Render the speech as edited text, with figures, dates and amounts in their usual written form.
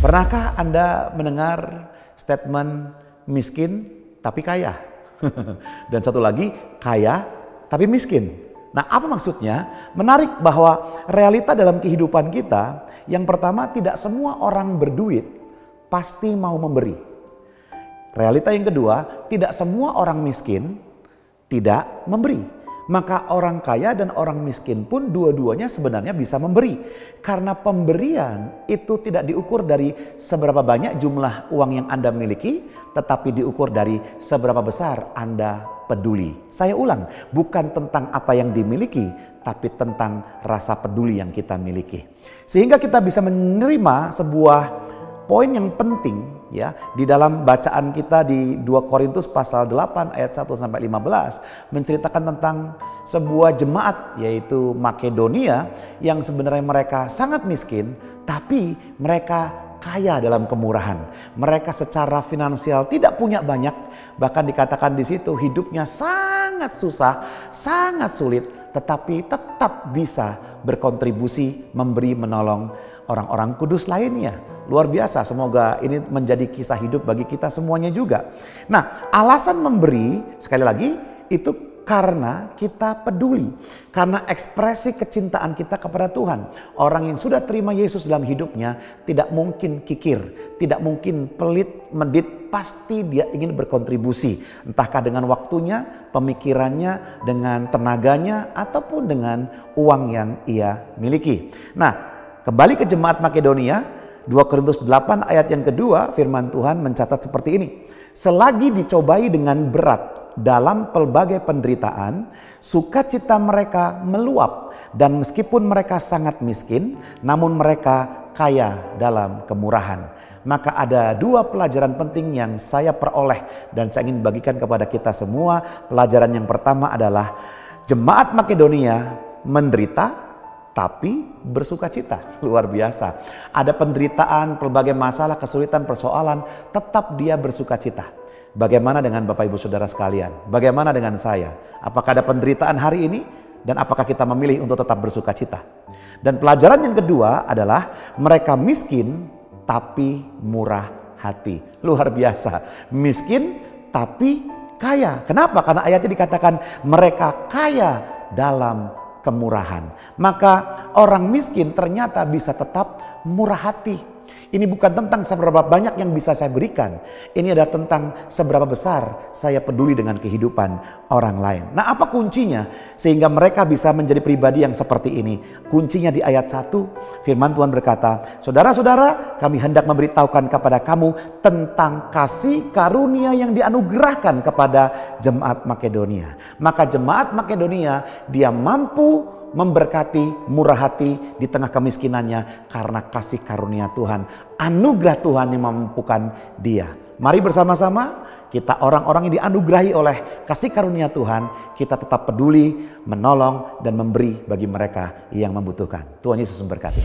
Pernahkah Anda mendengar statement miskin tapi kaya? Dan satu lagi, kaya tapi miskin. Nah, apa maksudnya? Menarik bahwa realita dalam kehidupan kita, yang pertama, tidak semua orang berduit pasti mau memberi. Realita yang kedua, tidak semua orang miskin tidak memberi. Maka orang kaya dan orang miskin pun dua-duanya sebenarnya bisa memberi. Karena pemberian itu tidak diukur dari seberapa banyak jumlah uang yang Anda miliki, tetapi diukur dari seberapa besar Anda peduli. Saya ulang, bukan tentang apa yang dimiliki, tapi tentang rasa peduli yang kita miliki. Sehingga kita bisa menerima sebuah poin yang penting ya di dalam bacaan kita di 2 Korintus pasal 8 ayat 1 sampai 15 menceritakan tentang sebuah jemaat yaitu Makedonia yang sebenarnya mereka sangat miskin tapi mereka kaya dalam kemurahan. Mereka secara finansial tidak punya banyak, bahkan dikatakan di situ hidupnya sangat susah, sangat sulit, tetapi tetap bisa berkontribusi memberi menolong orang-orang kudus lainnya. Luar biasa, semoga ini menjadi kisah hidup bagi kita semuanya juga. Nah, alasan memberi, sekali lagi, itu karena kita peduli. Karena ekspresi kecintaan kita kepada Tuhan. Orang yang sudah terima Yesus dalam hidupnya tidak mungkin kikir, tidak mungkin pelit, medit, pasti dia ingin berkontribusi. Entahkah dengan waktunya, pemikirannya, dengan tenaganya, ataupun dengan uang yang ia miliki. Nah, kembali ke jemaat Makedonia, 2 Korintus 8 ayat yang kedua, firman Tuhan mencatat seperti ini. Selagi dicobai dengan berat dalam pelbagai penderitaan, sukacita mereka meluap. Dan meskipun mereka sangat miskin, namun mereka kaya dalam kemurahan. Maka ada 2 pelajaran penting yang saya peroleh dan saya ingin bagikan kepada kita semua. Pelajaran yang pertama adalah jemaat Makedonia menderita tapi bersuka cita. Luar biasa. Ada penderitaan, pelbagai masalah, kesulitan, persoalan, tetap dia bersuka cita. Bagaimana dengan Bapak Ibu Saudara sekalian? Bagaimana dengan saya? Apakah ada penderitaan hari ini? Dan apakah kita memilih untuk tetap bersuka cita? Dan pelajaran yang kedua adalah mereka miskin tapi murah hati. Luar biasa. Miskin tapi kaya. Kenapa? Karena ayatnya dikatakan mereka kaya dalam kemurahan. Maka orang miskin ternyata bisa tetap murah hati. Ini bukan tentang seberapa banyak yang bisa saya berikan. Ini adalah tentang seberapa besar saya peduli dengan kehidupan orang lain. Nah, apa kuncinya sehingga mereka bisa menjadi pribadi yang seperti ini? Kuncinya di ayat 1, firman Tuhan berkata, "Saudara-saudara, kami hendak memberitahukan kepada kamu tentang kasih karunia yang dianugerahkan kepada jemaat Makedonia." Maka jemaat Makedonia dia mampu memberkati, murah hati di tengah kemiskinannya karena kasih karunia Tuhan, anugerah Tuhan yang memampukan dia. Mari bersama-sama kita orang-orang yang dianugerahi oleh kasih karunia Tuhan, kita tetap peduli, menolong dan memberi bagi mereka yang membutuhkan. Tuhan Yesus memberkati.